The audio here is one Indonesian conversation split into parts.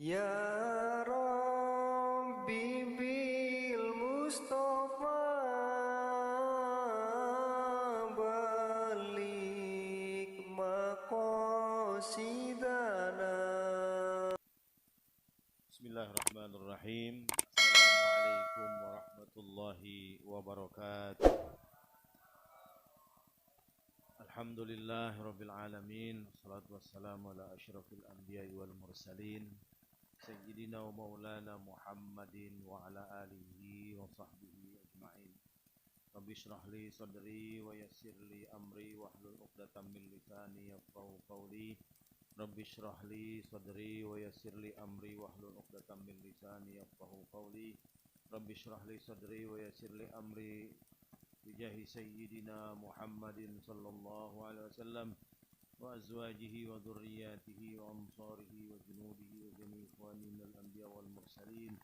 Ya Rabbi bil Mustafa balik maqasidana. Bismillahirrahmanirrahim. Assalamualaikum warahmatullahi wabarakatuh. Alhamdulillahirabbil alamin. Wassalatu wassalamu ala asyrafil anbiya'i wal mursalin sayyidina wa maulana Muhammadin wa ala alihi wa sahbihi ajma'in. Rabbi shrah li sadri wa yassir li amri wahlul 'uqdatam min lisani yafqahu qawli. Rabbi shrah li sadri wa yassir li amri wahlul 'uqdatam min lisani yafqahu qawli. Rabbi shrah li sadri wa yassir li amri bijahi sayyidina Muhammadin sallallahu alaihi wasallam wa azwajihi wa dhurriyyatihi wa ansarihi wa junudihi wa jami'i ikhwani minal anbiya wal mursalin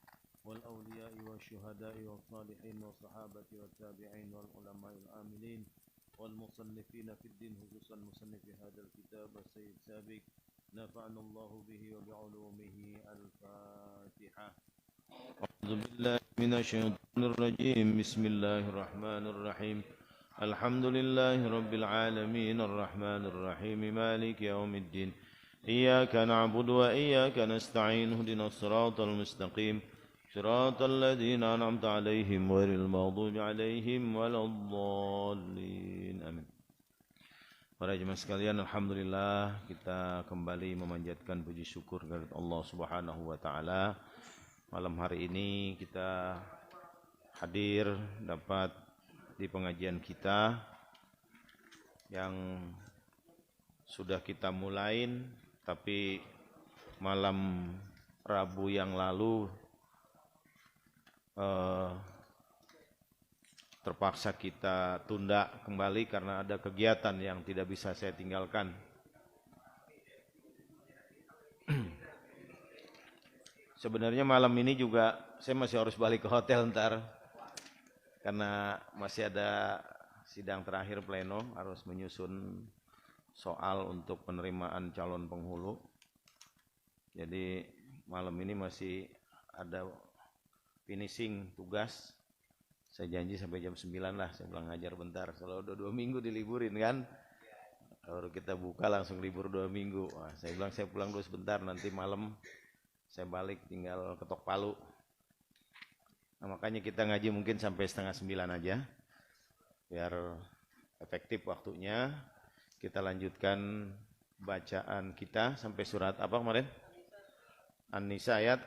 wal awliya'i wa syuhada'i wa salihin wa sahabati wa tabi'in wal ulama'il amilin wal musannifina fid din khususan musannifi hadzal kitab Sayyid Sabiq nafa'ana Allahu bihi wa bi'ulumihi. Al-Fatihah. A'udzu billahi minasyaitonir rajim. Bismillahirrahmanirrahim. Alhamdulillahi rabbil alamin arrahmanir rahim maliki yaumiddin. Iyyaka na'budu wa iyyaka nasta'in ihdinas siratal mustaqim. Siratal ladzina an'amta 'alaihim ghairil maghdubi 'alaihim waladdallin. Amin. Para jemaah sekalian, alhamdulillah kita kembali memanjatkan puji syukur kepada Allah Subhanahu wa taala. Malam hari ini kita hadir dapat di pengajian kita yang sudah kita mulain, tapi malam Rabu yang lalu terpaksa kita tunda kembali karena ada kegiatan yang tidak bisa saya tinggalkan. Sebenarnya malam ini juga saya masih harus balik ke hotel ntar karena masih ada sidang terakhir pleno, harus menyusun soal untuk penerimaan calon penghulu. Jadi malam ini masih ada finishing tugas. Saya janji sampai jam 9 lah, saya pulang ngajar bentar. Kalau udah 2 minggu diliburin kan, baru kita buka langsung libur 2 minggu. Wah, saya bilang saya pulang dulu sebentar, nanti malam saya balik tinggal ketok palu. Nah, makanya kita ngaji mungkin sampai setengah 9 aja, biar efektif waktunya. Kita lanjutkan bacaan kita sampai surat apa kemarin? An-Nisa ayat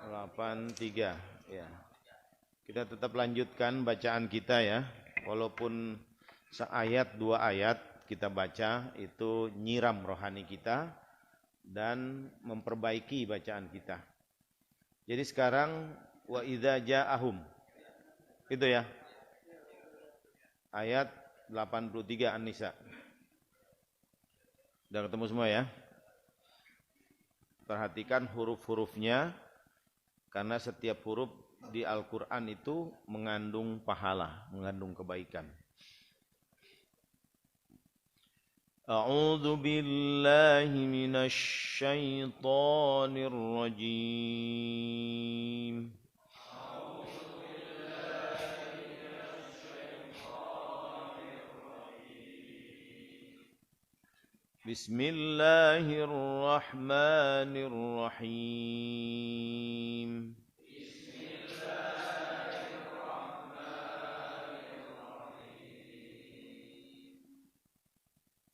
83 ya. Kita tetap lanjutkan bacaan kita ya. Walaupun seayat 2 ayat kita baca itu nyiram rohani kita dan memperbaiki bacaan kita. Jadi sekarang wa idza ja'ahum. Itu ya. Ayat 83 An-Nisa. Sudah ketemu semua ya? Perhatikan huruf-hurufnya karena setiap huruf di Al-Qur'an itu mengandung pahala, mengandung kebaikan. A'udzu billahi minasy syaithanir rajim. Bismillahirrahmanirrahim.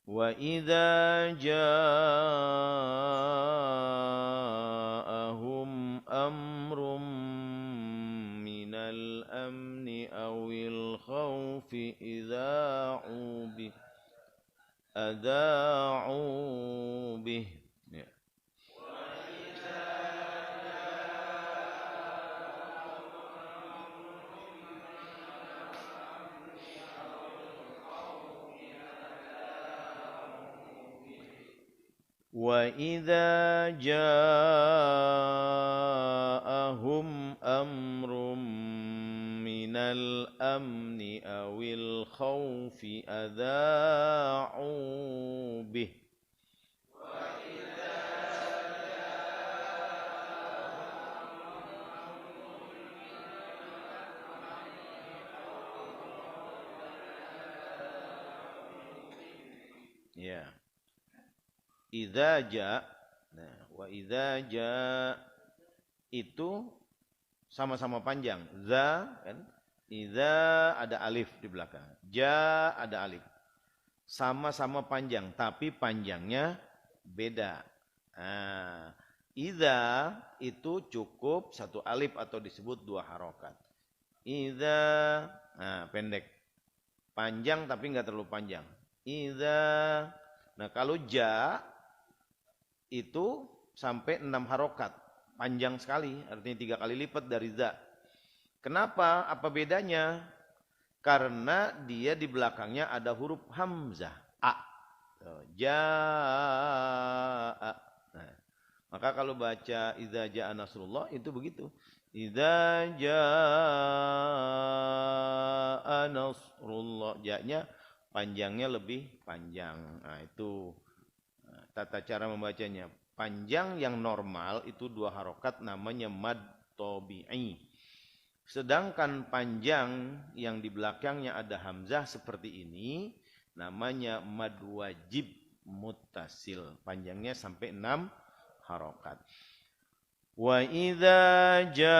Wa idza ja'ahum amrum minal amni awil khawfi idza'u bih ada'u bih ya. Wa idza ja'ahum amrum minal amni awil khawfi adha'u bih. Wa Ya. Idza ja. Nah, wa idza ja itu sama-sama panjang. Za kan? Idza ada alif di belakang. Ja ada alif. Sama-sama panjang, tapi panjangnya beda. Nah, idza itu cukup satu alif atau disebut dua harokat. Idza, nah pendek. Panjang tapi nggak terlalu panjang. Idza, nah kalau ja itu sampai 6 harokat. Panjang sekali, artinya 3 kali lipat dari za. Kenapa? Apa bedanya? Karena dia di belakangnya ada huruf hamzah. A. Ja'a. Nah, maka kalau baca idza ja'a nasrullah itu begitu. Idza ja'a nasrullah. Ja-nya panjangnya lebih panjang. Nah, itu tata cara membacanya. Panjang yang normal itu 2 harokat namanya mad tabi'i. Sedangkan panjang yang di belakangnya ada hamzah seperti ini namanya mad wajib muttasil. Panjangnya sampai 6 harokat. Wa idza ja'ahum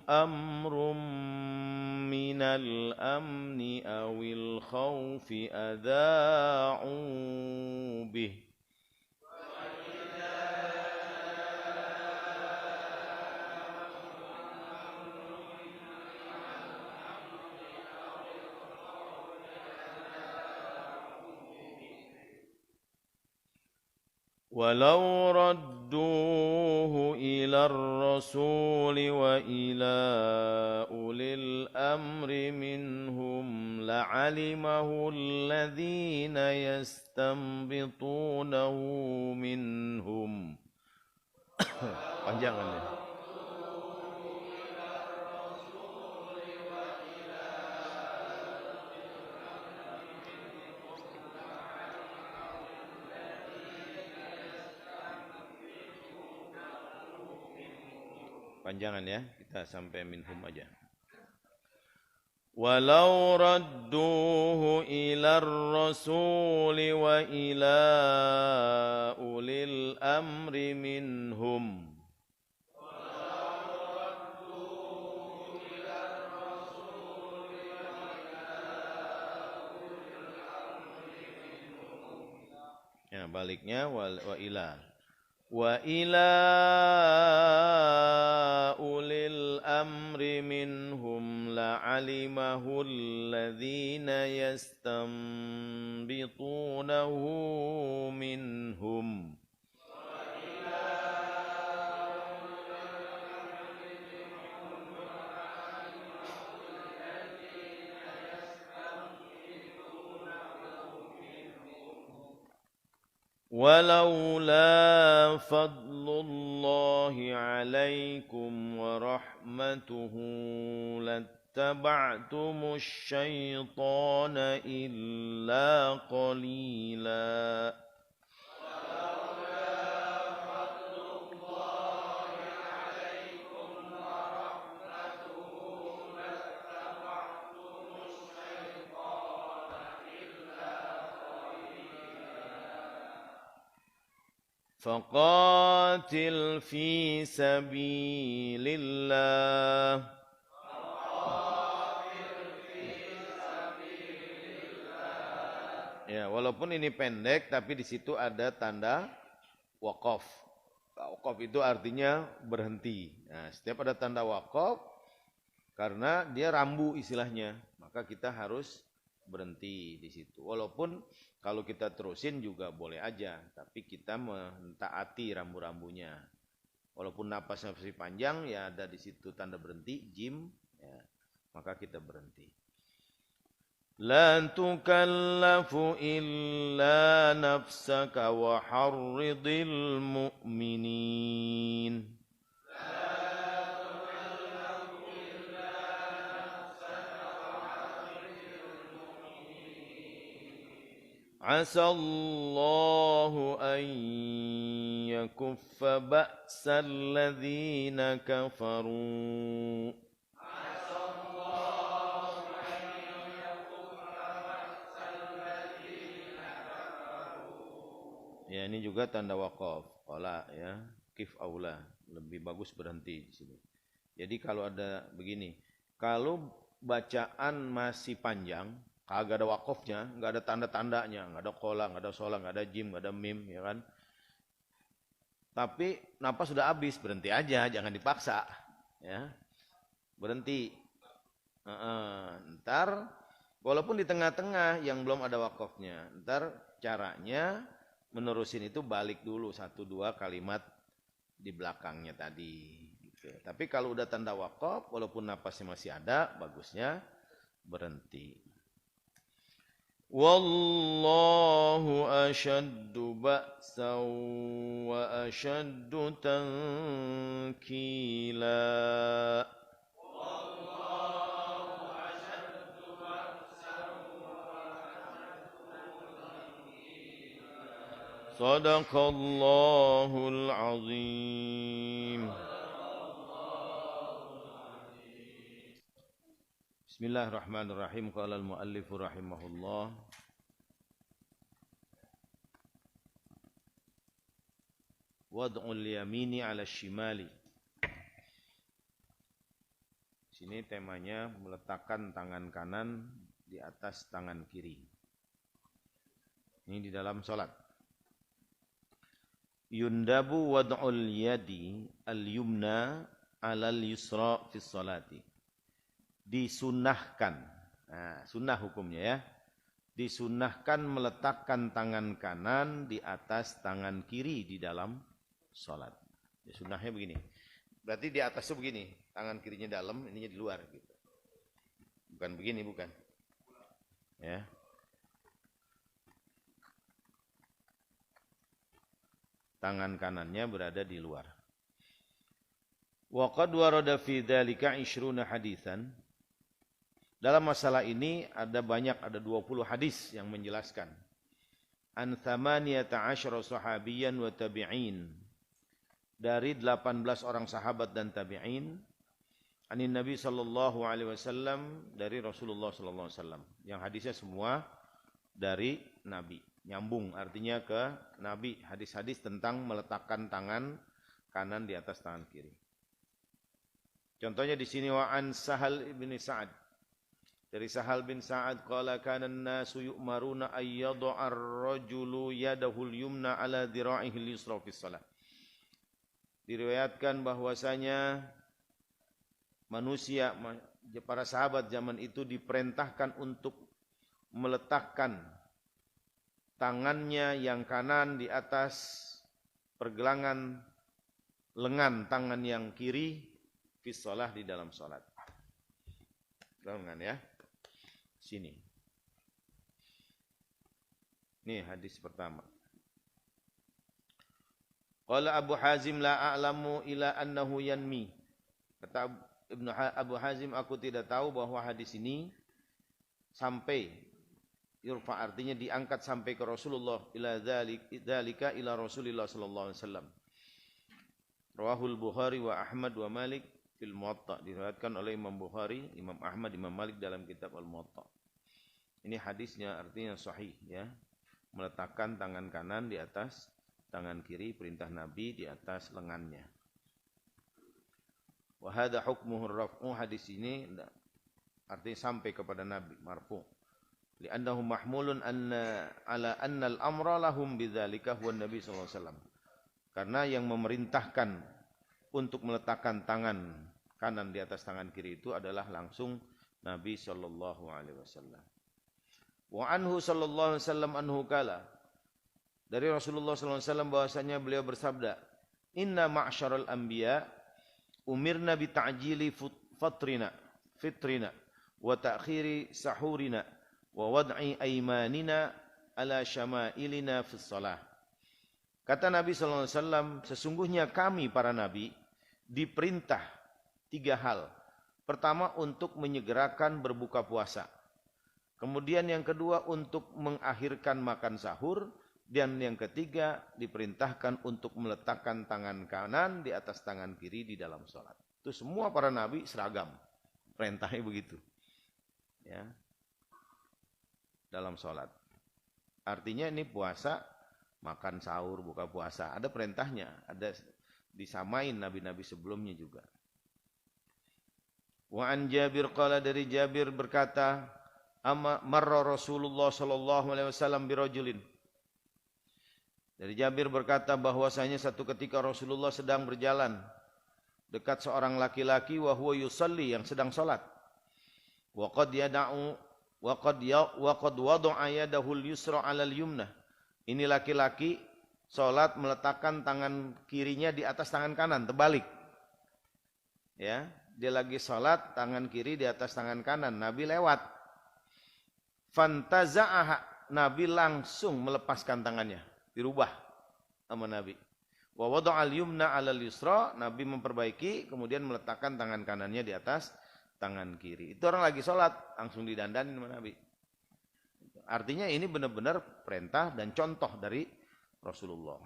amrum minal amni awil khawfi adha'u bih. ولو ردوه إلى الرسول وإلى أولي الأمر منهم لعلمه الذين يستنبطونه منهم. Panjangan ya. Panjangan ya, kita sampai minhum aja. Walau radduhu ila rasuli wa ila ulil amri minhum. Ya, baliknya wa ila. Wa ila ulil amri minhum la'alimahu alladhina yastanbitunahu minhum. ولولا فضل الله عليكم ورحمته لاتبعتم الشيطان إلا قليلا. فقاتل في سبيل الله. Ya, walaupun ini pendek tapi di situ ada tanda waqaf. Waqaf itu artinya berhenti. Nah, setiap ada tanda waqaf karena dia rambu istilahnya, maka kita harus berhenti di situ. Walaupun kalau kita terusin juga boleh aja, tapi kita mentaati rambu-rambunya. Walaupun napasnya masih panjang, ya ada di situ tanda berhenti, jim, ya, maka kita berhenti. La tukallafu illa nafsaka wa harridil mu'minin. عسى الله أن يكف بأس الذين كفروا. Ya, ini juga tanda waqaf. Qala ya, kif aula, lebih bagus berhenti di sini. Jadi kalau ada begini, kalau bacaan masih panjang, kagak ada waqafnya, enggak ada tanda-tandanya, enggak ada qala, enggak ada shola, enggak ada jim, enggak ada mim, ya kan? Tapi napas sudah habis, berhenti aja, jangan dipaksa, ya. Berhenti. Ntar walaupun di tengah-tengah yang belum ada wakafnya, ntar caranya menerusin itu balik dulu 1-2 kalimat di belakangnya tadi gitu. Tapi kalau udah tanda wakaf walaupun napasnya masih ada, bagusnya berhenti. Wallahu ashaddu ba'san wa ashaddu tankila. Sadaqallahul azim. Bismillahirrahmanirrahim. Qala al-muallif rahimahullah. Wad'ul yamini 'ala shimali. Sini temanya meletakkan tangan kanan di atas tangan kiri. Ini di dalam salat. Yundabu wad'ul yadi al-yumna 'alal yusra fi sholati. Disunnahkan. Nah, sunnah hukumnya ya. Disunnahkan meletakkan tangan kanan di atas tangan kiri di dalam salat. Ya, sunnahnya begini. Berarti di atasnya begini, tangan kirinya dalam, ininya di luar gitu. Bukan begini, bukan. Ya. Tangan kanannya berada di luar. Wa qad warada fi dzalika 20 hadisan. Dalam masalah ini ada 20 hadis yang menjelaskan. An 18 sahabiyan wa tabi'in. Dari 18 orang sahabat dan tabi'in. Anin Nabi sallallahu alaihi wasallam, dari Rasulullah sallallahu alaihi wasallam. Yang hadisnya semua dari Nabi. Nyambung artinya ke Nabi, hadis-hadis tentang meletakkan tangan kanan di atas tangan kiri. Contohnya di sini wa an Sahal bin Sa'ad. Dari Sahal bin Sa'ad qala kana an-nasu yu'maruna ay yad'a ar-rajulu yadahu al-yumna 'ala dhira'ihi al-yusra fi shalah. Diriwayatkan bahwasanya manusia, para sahabat zaman itu diperintahkan untuk meletakkan tangannya yang kanan di atas pergelangan lengan tangan yang kiri fi shalah di dalam salat. Lengan ya. Sini. Ini hadis pertama. Qala Abu Hazim la a'lamu ila annahu yanmi. Kata Abu Hazim, aku tidak tahu bahwa hadis ini sampai yurfa artinya diangkat sampai ke Rasulullah ila dzalika ila Rasulillah sallallahu alaihi wasallam. Rawahul Bukhari wa Ahmad wa Malik fil Muwatta, diriwayatkan oleh Imam Bukhari, Imam Ahmad, Imam Malik dalam kitab Al-Muwatta. Ini hadisnya artinya sahih ya. Meletakkan tangan kanan di atas tangan kiri, perintah Nabi di atas lengannya. Wa hadha hukmuhu ar-raf'u, hadis ini artinya sampai kepada Nabi, marfu'. Li'annahu mahmulun ala anna al-amra lahum bidzalika huwa Nabi sallallahu alaihi wasallam. Karena yang memerintahkan untuk meletakkan tangan kanan di atas tangan kiri itu adalah langsung Nabi sallallahu alaihi wasallam. Wa anhu sallallahu alaihi wasallam anhu qala, dari Rasulullah sallallahu alaihi wasallam bahwasanya beliau bersabda, "Inna ma'syaral anbiya umirna bi ta'jili fitrina wa ta'khiri sahurina wa wad'i aymanina ala syama'ilina fis shalah." Kata Nabi sallallahu alaihi wasallam, sesungguhnya kami para nabi diperintah 3 hal. Pertama, untuk menyegerakan berbuka puasa. Kemudian yang kedua, untuk mengakhirkan makan sahur. Dan yang ketiga, diperintahkan untuk meletakkan tangan kanan di atas tangan kiri di dalam sholat. Itu semua para nabi seragam. Perintahnya begitu. Ya. Dalam sholat. Artinya ini puasa makan sahur, buka puasa. Ada perintahnya, ada disamain nabi-nabi sebelumnya juga. Wa an Jabir qala, dari Jabir berkata, marra Rasulullah sallallahu alaihi wasallam birajulin. Dari Jabir berkata bahwasanya satu ketika Rasulullah sedang berjalan dekat seorang laki-laki wa huwa yusalli, yang sedang salat. Wa qad yada'u wa qad wada'a yadahu al-yusra 'ala al-yumna. Ini laki-laki salat meletakkan tangan kirinya di atas tangan kanan, terbalik. Ya, dia lagi salat, tangan kiri di atas tangan kanan. Nabi lewat. Fantaza'aha, Nabi langsung melepaskan tangannya, dirubah sama Nabi. Wa wada'al yumna 'alal yusra, Nabi memperbaiki, kemudian meletakkan tangan kanannya di atas tangan kiri. Itu orang lagi sholat, langsung didandanin sama Nabi. Artinya ini benar-benar perintah dan contoh dari Rasulullah.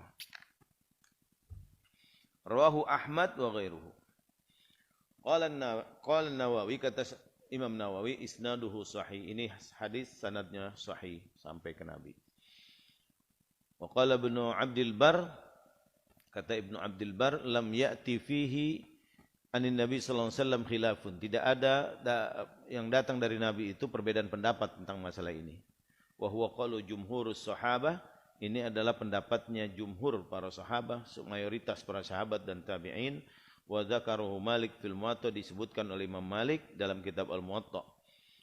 Rawahu Ahmad wa ghairuhu. Qala Nawawi, kata Imam Nawawi, isnaduhu sahih. Ini hadis sanadnya sahih sampai ke Nabi. Wa qala Ibnu Abdul Bar, kata Ibnu Abdul Bar, lam ya'ti fihi anin Nabi sallallahu alaihi wasallam khilafun. Tidak ada yang datang dari Nabi itu perbedaan pendapat tentang masalah ini. Wa huwa qaulu jumhurus sahabah, ini adalah pendapatnya jumhur para sahabat, mayoritas para sahabat dan tabi'in. Wa dzakarahu Malik fil Muwatta, disebutkan oleh Imam Malik dalam kitab Al-Muwatta.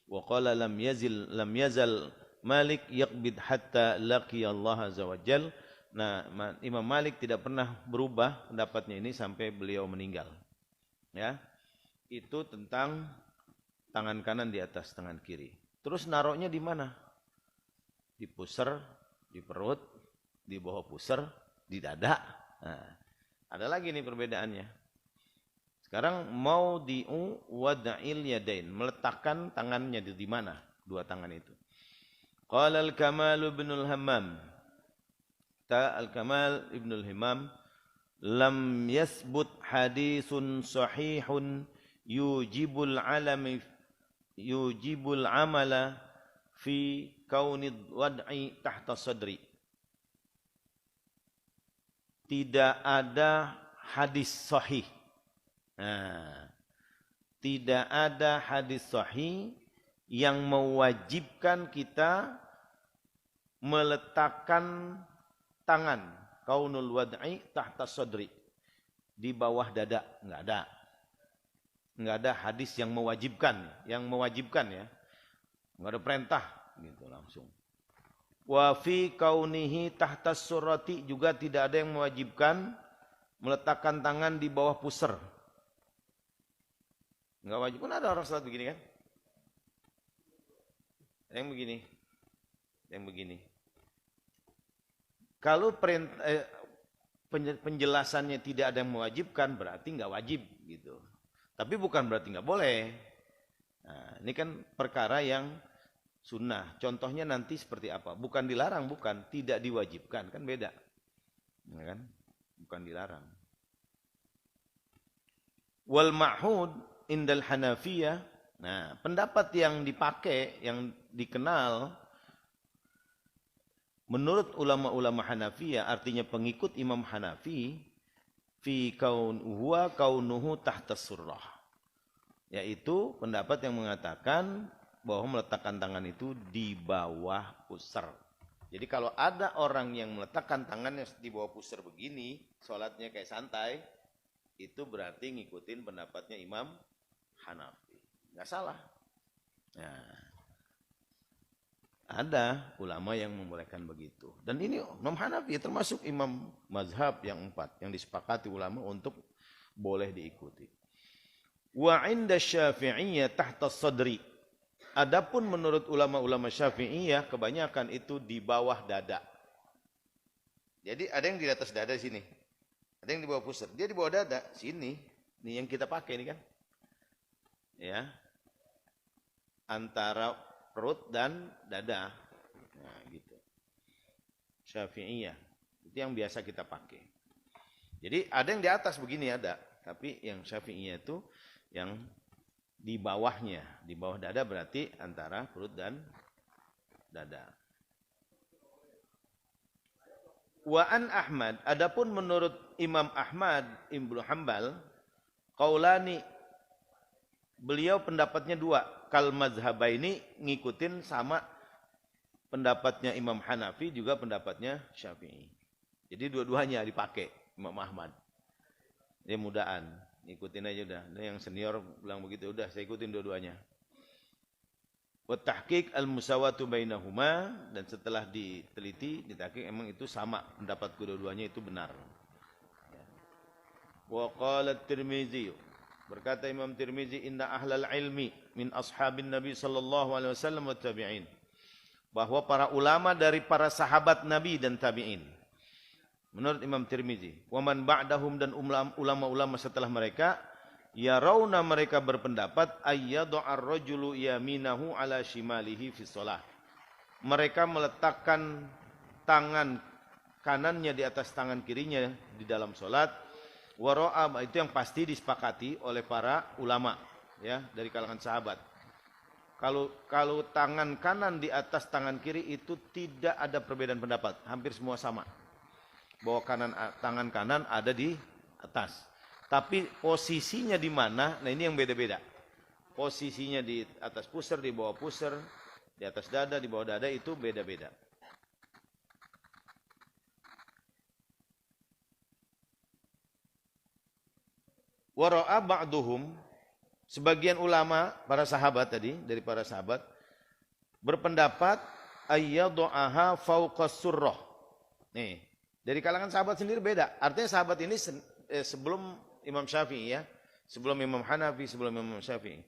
Wa qala lam yazal Malik yaqbid hatta laqiya Allah azza wajal. Nah, Imam Malik tidak pernah berubah pendapatnya ini sampai beliau meninggal. Ya, itu tentang tangan kanan di atas tangan kiri. Terus naruhnya di mana? Di pusar, di perut, di bawah pusar, di dada. Nah, ada lagi nih perbedaannya. Sekarang mau di'u wada'il yadain, meletakkan tangannya di mana? Dua tangan itu. Qala al-Kamal ibn al-Hammam. Al-Kamal ibn al-Hammam, lam yasbut hadisun sahihun yujibul amala fi kaunid wad'i tahta sadri. Tidak ada hadis sahih. Nah, tidak ada hadis sahih yang mewajibkan kita meletakkan tangan kaunul wad'i tahta sadri, di bawah dada. Enggak ada hadis yang mewajibkan ya, enggak ada perintah gitu langsung. Wa fi kaunihi tahta surati, juga tidak ada yang mewajibkan meletakkan tangan di bawah pusar. Enggak wajib. Kan ada orang salat begini kan? Yang begini. Kalau penjelasannya tidak ada yang mewajibkan, berarti nggak wajib gitu. Tapi bukan berarti nggak boleh. Nah, ini kan perkara yang sunnah. Contohnya nanti seperti apa? Bukan dilarang, bukan. Tidak diwajibkan, kan beda. Ya kan? Bukan dilarang. Wal ma'hud indal Hanafiyah. Nah, pendapat yang dipakai, yang dikenal menurut ulama-ulama Hanafiyah, artinya pengikut Imam Hanafi, fi kaunuhu tahta surrah, yaitu pendapat yang mengatakan bahwa meletakkan tangan itu di bawah pusar. Jadi kalau ada orang yang meletakkan tangannya di bawah pusar begini, sholatnya kayak santai, itu berarti ngikutin pendapatnya Imam Hanafi. Nggak salah. Nah, ada ulama yang membolehkan begitu. Dan ini Imam Hanafi termasuk imam mazhab yang 4 yang disepakati ulama untuk boleh diikuti. Wa 'inda Syafi'iyyah tahta sadri. Adapun menurut ulama-ulama Syafi'iyah kebanyakan itu di bawah dada. Jadi ada yang di atas dada sini. Ada yang di bawah pusar. Dia di bawah dada sini. Ini yang kita pakai ini kan. Ya. Antara perut dan dada. Nah, gitu. Syafi'iyah. Itu yang biasa kita pakai. Jadi ada yang di atas begini ada. Tapi yang Syafi'iyah itu yang di bawahnya. Di bawah dada berarti antara perut dan dada. Wa an Ahmad, adapun menurut Imam Ahmad Ibnu Hambal, qaulani, beliau pendapatnya dua. Kal mazhabaini, ngikutin sama pendapatnya Imam Hanafi juga pendapatnya Syafi'i. Jadi dua-duanya dipakai Imam Ahmad. Dia mudaan, ngikutin aja udah. Nah, yang senior bilang begitu, udah saya ikutin dua-duanya. Wa tahqiq al-musawatu bainahuma, dan setelah diteliti, ditahqiq emang itu sama, pendapat kedua-duanya itu benar. Wa qala Tirmizi, berkata Imam Tirmizi, inna ahlal ilmi min ashabin Nabi sallallahu alaihi wasallam wa tabi'in, bahwa para ulama dari para sahabat Nabi dan tabi'in, menurut Imam Tirmizi, wa man ba'dahum, dan ulama-ulama setelah mereka, yarawna, mereka berpendapat, ayyadu'ar rajulu yaminahu ala shimalihi fi shalah, mereka meletakkan tangan kanannya di atas tangan kirinya di dalam salat. Wara'a, itu yang pasti disepakati oleh para ulama ya dari kalangan sahabat. Kalau tangan kanan di atas tangan kiri itu tidak ada perbedaan pendapat, hampir semua sama. Bahwa tangan kanan ada di atas. Tapi posisinya di mana? Nah, ini yang beda-beda. Posisinya di atas pusar, di bawah pusar, di atas dada, di bawah dada, itu beda-beda. Wara'a ba'duhum, sebagian ulama, para sahabat tadi, dari para sahabat, berpendapat ayyadu'aha fawqas surrah. Nih, dari kalangan sahabat sendiri beda. Artinya sahabat ini sebelum Imam Syafi'i ya, sebelum Imam Hanafi, sebelum Imam Syafi'i.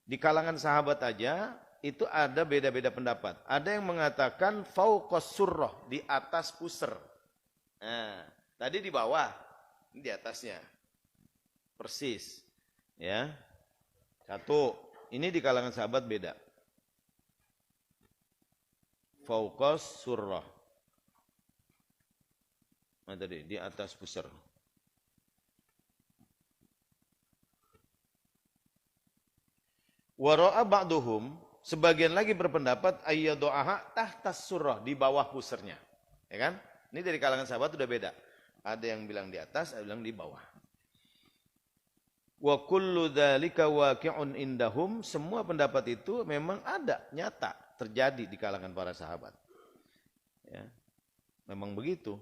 Di kalangan sahabat aja itu ada beda-beda pendapat. Ada yang mengatakan fawqas surrah, di atas pusar. Nah, tadi di bawah, ini di atasnya. Persis. Ya. Satu, ini di kalangan sahabat beda. Fawqas surrah. Nah, tadi di atas pusar. Wara'a ba'duhum, sebagian lagi berpendapat ayyadu'aha tahtas surrah, di bawah pusarnya. Ya kan? Ini dari kalangan sahabat udah beda. Ada yang bilang di atas, ada yang bilang di bawah. Wa kullu dzalika waqi'un indahum, semua pendapat itu memang ada, nyata, terjadi di kalangan para sahabat. Ya. Memang begitu.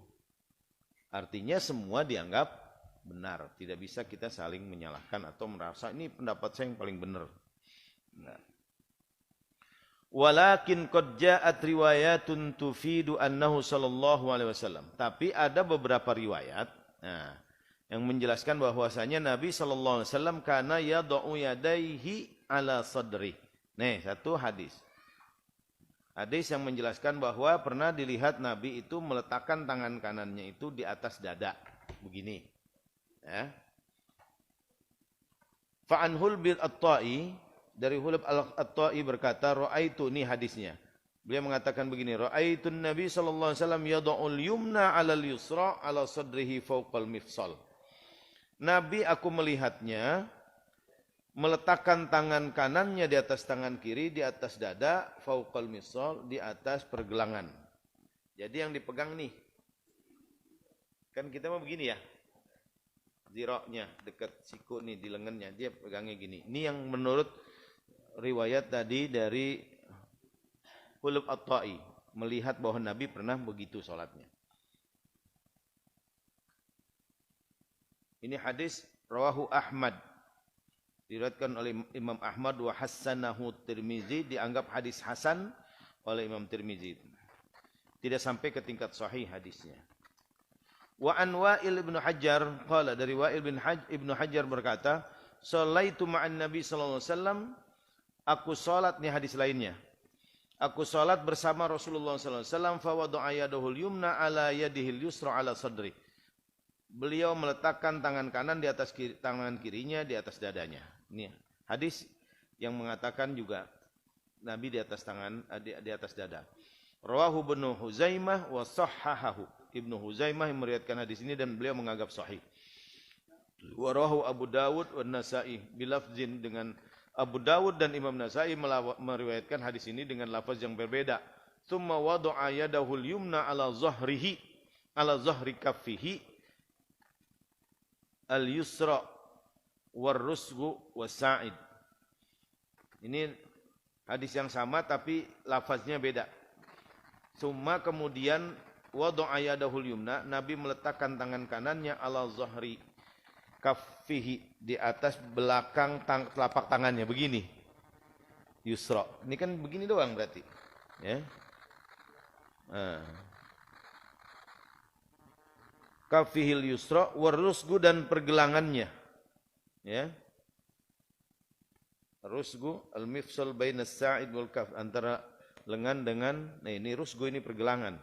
Artinya semua dianggap benar, tidak bisa kita saling menyalahkan atau merasa ini pendapat saya yang paling benar. Nah. Walakin qad ja'at riwayatun tufidu annahu sallallahu alaihi wasallam. Tapi ada beberapa riwayat yang menjelaskan bahwasanya Nabi sallallahu alaihi wasallam kana yad'u yadayhi ala sadri. Nih, satu hadis. Hadis yang menjelaskan bahwa pernah dilihat Nabi itu meletakkan tangan kanannya itu di atas dada. Begini. Ya. Fa'an Hulbil At-Ta'i, dari Hulb At-Ta'i berkata, ra'aitu, ini hadisnya. Beliau mengatakan begini, ra'aitun Nabi sallallahu alaihi wasallam yad'ul yumna 'alal yusra 'ala sadrihi fawqal mifsal. Nabi, aku melihatnya meletakkan tangan kanannya di atas tangan kiri, di atas dada, fawqal mifsal, di atas pergelangan. Jadi yang dipegang nih, kan kita mau begini ya, ziroknya dekat siku nih di lengannya, dia pegangnya gini. Ini yang menurut riwayat tadi dari Hulub At-Ta'i, melihat bahwa Nabi pernah begitu sholatnya. Ini hadis rawahu Ahmad, diriwayatkan oleh Imam Ahmad, wa hassanahu Tirmizi, dianggap hadis hasan oleh Imam Tirmizi. Tidak sampai ke tingkat sahih hadisnya. Wa an Wa'il ibn Hajar qala, dari Wa'il ibn Hajar berkata, sholaitu ma'an Nabi sallallahu alaihi wasallam, aku salat, nih hadis lainnya. Aku salat bersama Rasulullah sallallahu alaihi wasallam, fa wada'a yadahul yumna ala yadihil yusra ala sadri. Beliau meletakkan tangan kanan di atas tangan kirinya di atas dadanya. Ini hadis yang mengatakan juga Nabi di atas tangan, di atas dada. Rawahu Ibnu Huzaimah wa sahhahahu. Ibnu Huzaimah yang meriwayatkan hadis ini dan beliau menganggap sahih. Wa rawahu Abu Dawud wa Nasa'i bilafzin, dengan Abu Dawud dan Imam Nasa'i meriwayatkan hadis ini dengan lafaz yang berbeda. Tsumma wada'a yadahul yumna ala zahrihi. ala zahri kaffihi al-yusra war-rusgu was-sa'id. Ini hadis yang sama tapi lafaznya beda. Summa kemudian wada'a yadahul yumna, Nabi meletakkan tangan kanannya ala zahri kaffihi, di atas belakang telapak tangannya begini. Yusra. Ini kan begini doang berarti. Ya. Kaffihil yusra warusgu, dan pergelangannya. Ya. Rusgu al-mifsal bainas sa'id wal kaf, antara lengan dengan, nah ini rusgu, ini pergelangan.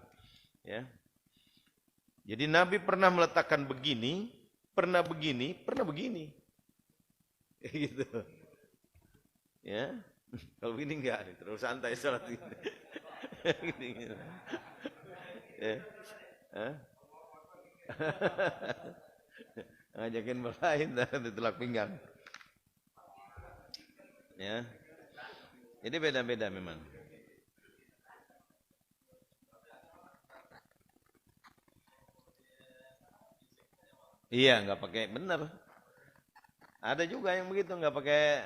Ya. Jadi Nabi pernah meletakkan begini, pernah begini, pernah begini. Gitu. Ya. Kalau begini enggak, terus santai salat ini. Gini. Ya. Ngajakin berlain dan ditolak pinggang. Ya. Jadi beda-beda memang. Iya, nggak pakai, benar. Ada juga yang begitu, nggak pakai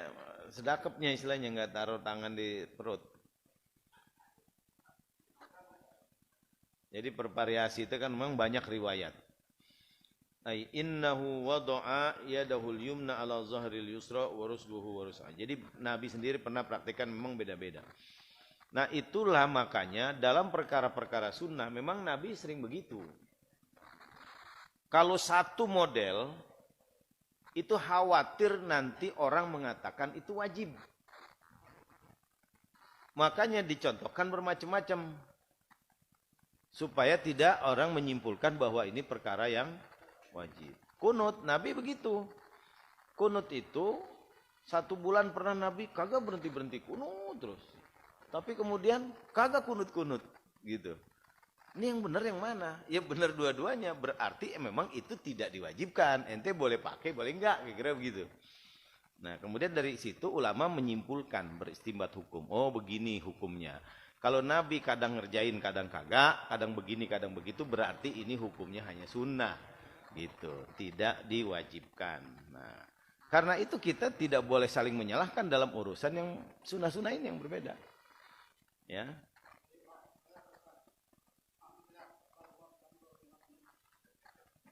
sedakepnya, istilahnya nggak taruh tangan di perut. Jadi bervariasi itu kan memang banyak riwayat. Ai innahu wada'a yadahul yumna ala zahril yusra wa rusduhu wa rus'a. Jadi Nabi sendiri pernah praktikkan, memang beda-beda. Nah, itulah makanya dalam perkara-perkara sunnah memang Nabi sering begitu. Kalau satu model itu khawatir nanti orang mengatakan itu wajib. Makanya dicontohkan bermacam-macam supaya tidak orang menyimpulkan bahwa ini perkara yang wajib. Kunut, Nabi begitu. Kunut itu 1 bulan pernah Nabi kagak berhenti-berhenti kunut terus. Tapi kemudian kagak kunut-kunut gitu. Ini yang benar yang mana? Ya benar dua-duanya. Berarti memang itu tidak diwajibkan. Ente boleh pakai, boleh enggak, kira-kira begitu. Nah, kemudian dari situ ulama menyimpulkan, beristimbat hukum. Oh, begini hukumnya. Kalau Nabi kadang ngerjain, kadang kagak, kadang begini, kadang begitu, berarti ini hukumnya hanya sunnah. Gitu, tidak diwajibkan. Nah, karena itu kita tidak boleh saling menyalahkan dalam urusan yang sunnah-sunnah ini yang berbeda. Ya.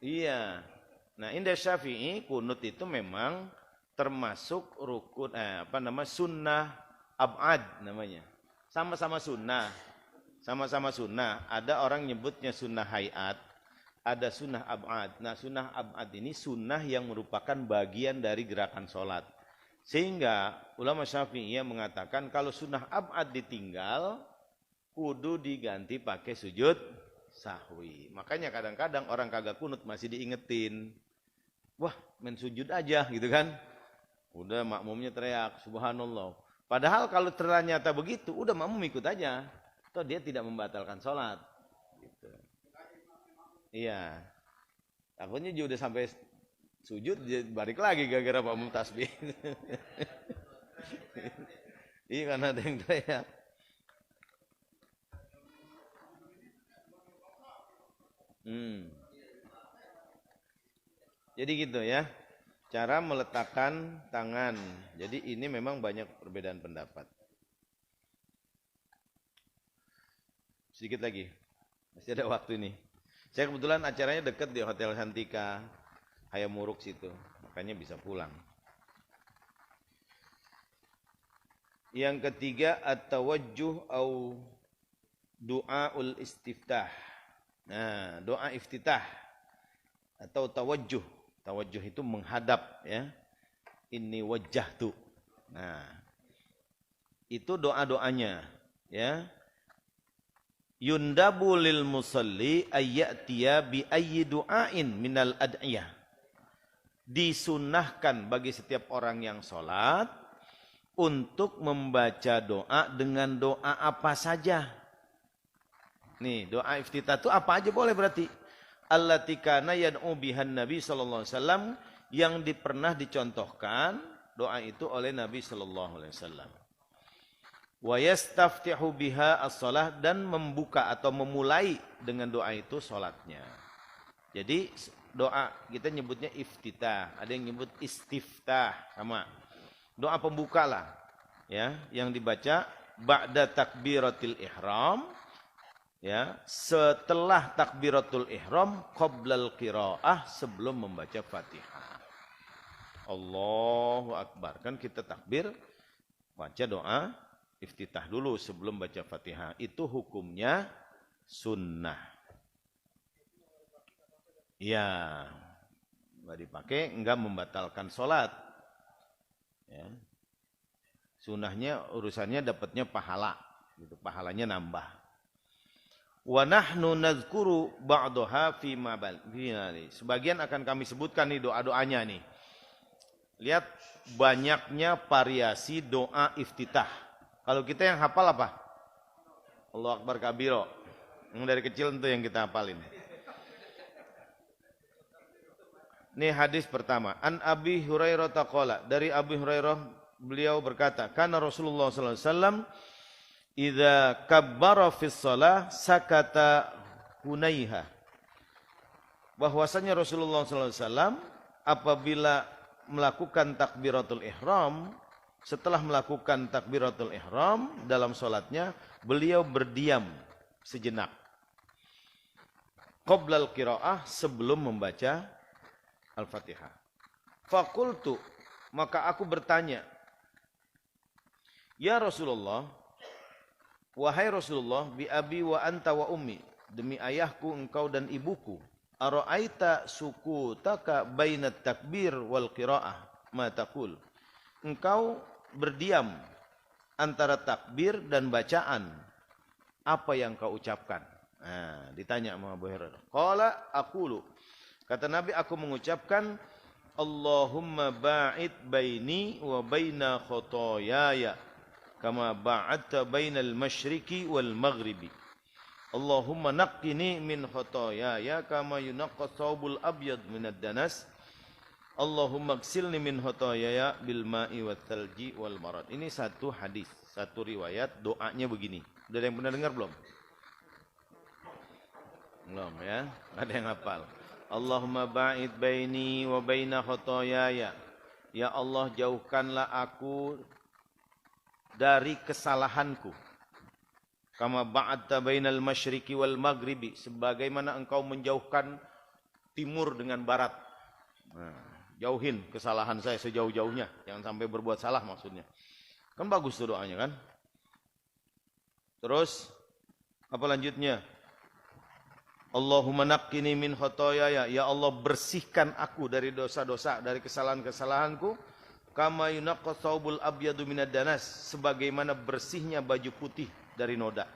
Iya. Nah, indah Syafi'i kunut itu memang termasuk rukun sunnah ab'ad namanya. Sama-sama sunnah. Sama-sama sunnah. Ada orang nyebutnya sunnah hayat, ada sunnah ab'ad. Nah, sunnah ab'ad ini sunnah yang merupakan bagian dari gerakan sholat. Sehingga ulama Syafi'iyah mengatakan kalau sunnah ab'ad ditinggal, kudu diganti pakai sujud sahwi. Makanya kadang-kadang orang kagak kunut masih diingetin. Wah, main sujud aja gitu kan. Udah makmumnya teriak, subhanallah. Padahal kalau ternyata begitu, udah makmum ikut aja. Toh dia tidak membatalkan sholat. Gitu. Iya. Takutnya juga udah sampai sujud, dia balik lagi gara-gara makmum tasbih. Iya, karena ada yang teriak. Jadi gitu ya, cara meletakkan tangan. Jadi ini memang banyak perbedaan pendapat. Sedikit lagi, masih ada waktu ini. Saya kebetulan acaranya dekat di Hotel Santika, Hayamuruk situ, makanya bisa pulang. Yang ketiga, at-tawajjuh au du'aul istiftah. Nah, doa iftitah atau tawajjuh. Tawajjuh itu menghadap ya. Ini wajah tuh. Nah, itu doa-doanya ya. Yundabu lil musalli ayyatiya bi ayyi du'ain minal ad'iyah. Disunnahkan bagi setiap orang yang sholat untuk membaca doa dengan doa apa saja. Nih, doa iftitah itu apa aja boleh berarti. Allati kana yad'u bihan Nabi sallallahu alaihi wasallam, yang pernah dicontohkan doa itu oleh Nabi sallallahu alaihi wasallam. Wa yastaftihu biha as-shalah, dan membuka atau memulai dengan doa itu salatnya. Jadi doa kita nyebutnya iftitah, ada yang nyebut istiftah, sama. Doa pembuka lah, ya, yang dibaca ba'da takbiratil ihram, ya, setelah takbiratul ihram, qoblal qiraah, sebelum membaca Fatihah. Allahu akbar, kan kita takbir baca doa iftitah dulu sebelum baca Fatihah. Itu hukumnya sunnah. Ya, nggak dipakai, nggak membatalkan sholat. Ya. Sunnahnya urusannya dapatnya pahala, gitu, pahalanya nambah. Wa nahnu nadzkuru ba'daha fi mabal. Sebagian akan kami sebutkan nih doa-doanya nih. Lihat banyaknya variasi doa iftitah. Kalau kita yang hafal apa? Allahu akbar kabiro. Yang dari kecil itu yang kita hafalin. Ini hadis pertama. An Abi Hurairah taqala, dari Abi Hurairah beliau berkata, kana Rasulullah sallallahu alaihi wasallam idza kabbara fis shalah sakata hunaiha. Bahwasanya Rasulullah sallallahu alaihi wasallam apabila melakukan takbiratul ihram, setelah melakukan takbiratul ihram dalam salatnya, beliau berdiam sejenak. Qoblal qiraah, sebelum membaca Al-Fatihah. Fakultu, maka aku bertanya, ya Rasulullah, wahai Rasulullah, bi abi wa anta wa ummi, demi ayahku, engkau dan ibuku, ara'aita sukutaka bainat takbir wal qiraah, ma taqul. Engkau berdiam antara takbir dan bacaan, apa yang kau ucapkan? Nah, ditanya sama Abu Hurairah. Qala aqulu, kata Nabi, aku mengucapkan, Allahumma ba'id baini wa baina khotoyaya kama ba'adta bainal masyriqi wal maghribi. Allahumma naqqini min khotoyaya kama yunaqqa thawbul abyad minad danas. Allahumma gsilni min khotoyaya bil ma'i wat thalji wal marad. Ini satu hadis, satu riwayat, doanya begini. Udah ada yang pernah dengar belum? Belum ya? Ada yang hafal. Allahumma ba'id baini wa baina khotoyaya. Ya Allah, jauhkanlah aku dari kesalahanku. Kama ba'adta bainal masyriqi wal maghribi, sebagaimana engkau menjauhkan timur dengan barat. Nah, jauhin kesalahan saya sejauh-jauhnya, jangan sampai berbuat salah maksudnya. Kan bagus tuh doanya kan? Terus apa lanjutnya? Allahumma naqqini min khotoyaya, ya Allah, bersihkan aku dari dosa-dosa, dari kesalahan-kesalahanku. Kama yunaqqa thawbul abyadu minad danas, sebagaimana bersihnya baju putih dari noda.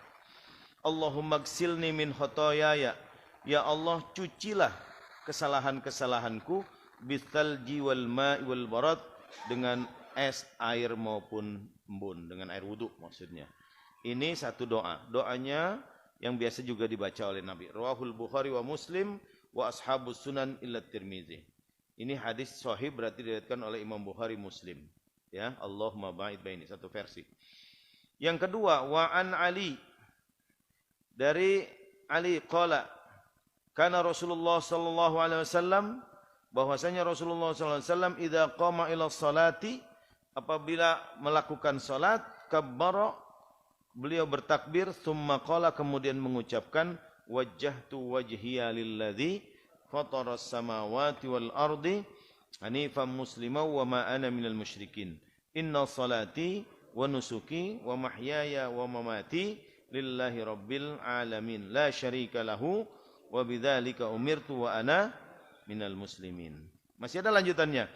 Allahumma gsilni min khotoyaya, ya Allah, cucilah kesalahan-kesalahanku bithalji wal ma'i wal barad, dengan es, air maupun embun, dengan air wudu maksudnya. Ini satu doa. Doanya yang biasa juga dibaca oleh Nabi. Rawahul Bukhari wa Muslim wa ashabus sunan illa Tirmizi. Ini hadis sahih, berarti diriwayatkan oleh Imam Bukhari, Muslim. Ya, Allahumma ba'id baini, satu versi. Yang kedua, wa an Ali, dari Ali qala, kana Rasulullah sallallahu alaihi wasallam, bahwasanya Rasulullah sallallahu alaihi wasallam idza qama ila salati, apabila melakukan salat, kabbara, beliau bertakbir, thumma qala, kemudian mengucapkan, wajjahtu wajhiya lilladzi fataras samawati wal ardi hanifan musliman wa ma ana minal musyrikin. Inna salati wa nusuki wa mahyaya wa mamati lillahi rabbil alamin la syarika lahu wa bidzalika umirtu wa ana minal muslimin. Masih ada lanjutannya.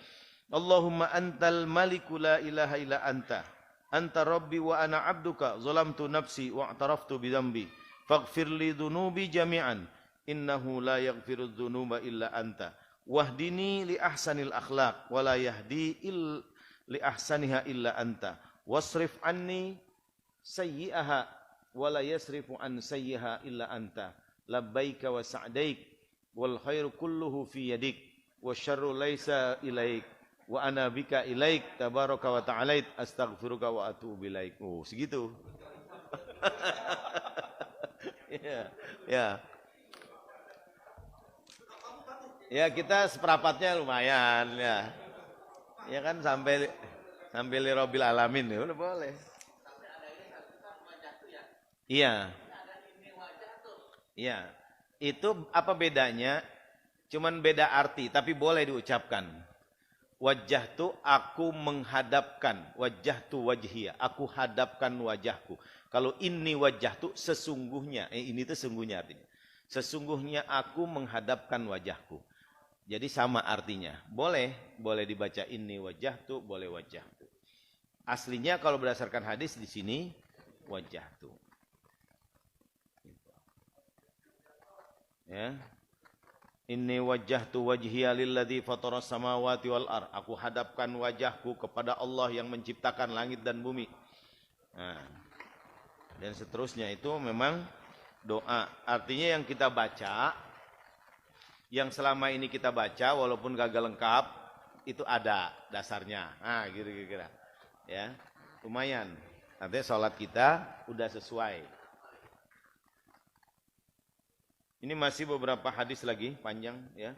Allahumma antal maliku la ilaha illa anta. Anta rabbi wa ana abduka, zalamtu nafsi wa i'taraftu bidhanbi, faghfir li dhunubi jami'an, innahu la yaghfiru dhunuba illa anta, wahdini li ahsanil akhlaq wa la yahdi li ahsaniha illa anta, wasrif anni sayyi'aha wa la yasrifu an sayyi'aha illa anta, labbaika wa sa'daik wal khairu kulluhu fi yadik wa syarru laysa ilaik Wa ana bika ilaik tabaraka wa ta'alait astaghfiruka wa atubu ilaik. Oh, segitu. Ya, ya. Ya kita seperapatnya lumayan ya. Ya kan sampai lirobil alamin ya udah boleh. Iya. Iya. Itu apa bedanya? Cuman beda arti tapi boleh diucapkan. Wajah tu aku menghadapkan, wajah tu wajhiya, aku hadapkan wajahku. Kalau ini wajah tu sesungguhnya, ini tuh sesungguhnya artinya. Sesungguhnya aku menghadapkan wajahku. Jadi sama artinya. Boleh dibaca ini wajah tu, boleh wajah tu. Aslinya kalau berdasarkan hadis di sini wajah tu. Ya. Inni wajjahtu wajhiya lilladzi fataras samawati wal ard. Aku hadapkan wajahku kepada Allah yang menciptakan langit dan bumi. Nah, dan seterusnya itu memang doa. Artinya yang kita baca, yang selama ini kita baca walaupun gagal lengkap, itu ada dasarnya. Nah, gitu kira-kira. Ya, lumayan. Artinya sholat kita udah sesuai. Ini masih beberapa hadis lagi panjang ya.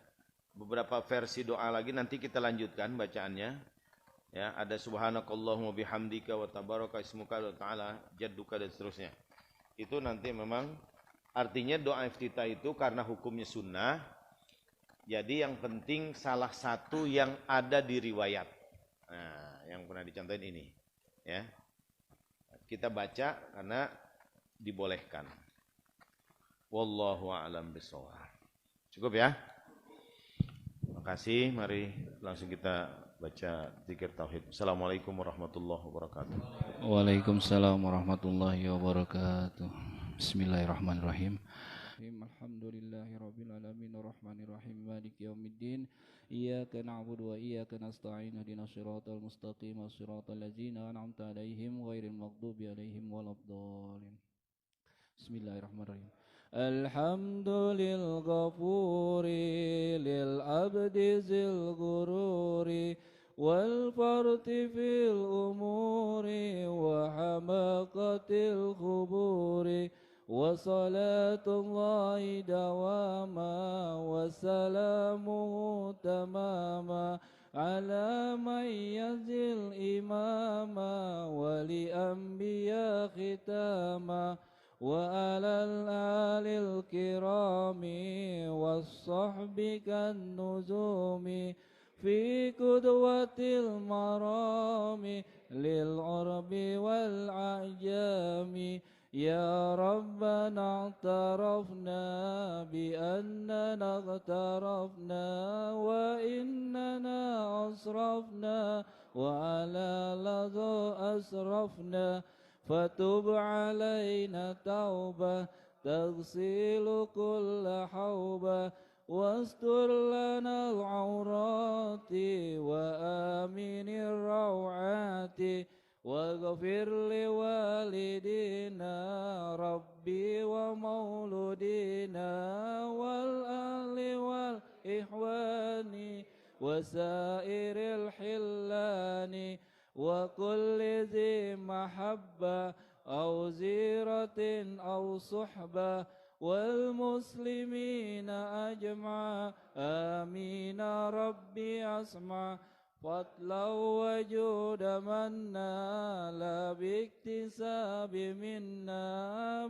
Beberapa versi doa lagi nanti kita lanjutkan bacaannya. Ya, ada subhanakallahumma bihamdika wa tabaraka ismuka wa ta'ala jadduka dan seterusnya. Itu nanti memang artinya doa iftitah itu karena hukumnya sunnah. Jadi yang penting salah satu yang ada di riwayat. Nah, yang pernah dicontohin ini ya. Kita baca karena dibolehkan. Wallahu a'lam bishawab. Cukup ya? Terima kasih. Mari langsung kita baca zikir tauhid. Assalamualaikum warahmatullahi wabarakatuh. Waalaikumsalam warahmatullahi wabarakatuh. Bismillahirrahmanirrahim. Alhamdulillahirabbil alamin arrahmanir rahim maliki yaumiddin. Iyyaka na'budu wa iyyaka nasta'in ihdinas siratal mustaqim siratal ladzina an'amta 'alaihim ghairil maghdubi 'alaihim waladdallin. Bismillahirrahmanirrahim. Alhamdulil ghafuri lil abdi zil gururi wal farti fil umuri wa hamaqatil khuburi wa salatullahi dawama wa salamuhu tamama ala man yazil imama wa li anbiya khitama وعلى الآل الكرام والصحب كالنجوم في قدوة المرام للعرب والعجام يا ربنا اعترفنا بأننا اغترفنا وإننا أسرفنا وعلى لظى أسرفنا فتب علينا توبة تغسل كل حوبة واستر لنا العورات وآمن الروعات واغفر لوالدينا ربي ومولودينا والأهل والإخوان وسائر الحلان وكل ذي محبة أو زيرة أو صحبة والمسلمين أجمع آمين ربي أسمع فضلا وجود منا لا باكتساب منا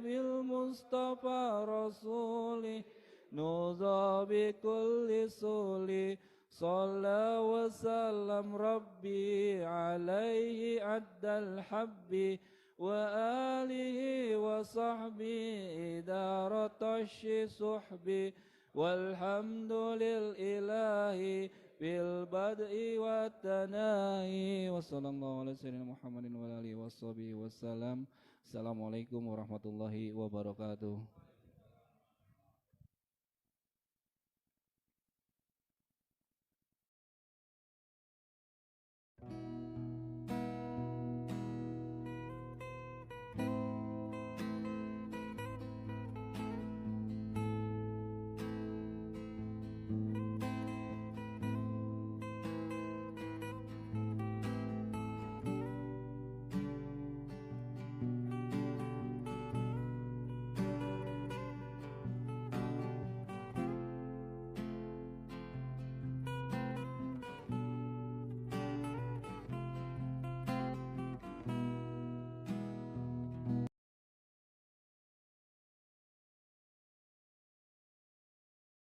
بالمصطفى رسوله نوضى بكل سولي صلى وسلم ربي عليه عد الحب وآله وصحبه إدارة الصحب والحمد للإله بالبدء والتناهي وصلى الله على سيدنا محمد وعلى آله وصحبه وسلم. Assalamualaikum warahmatullahi wabarakatuh.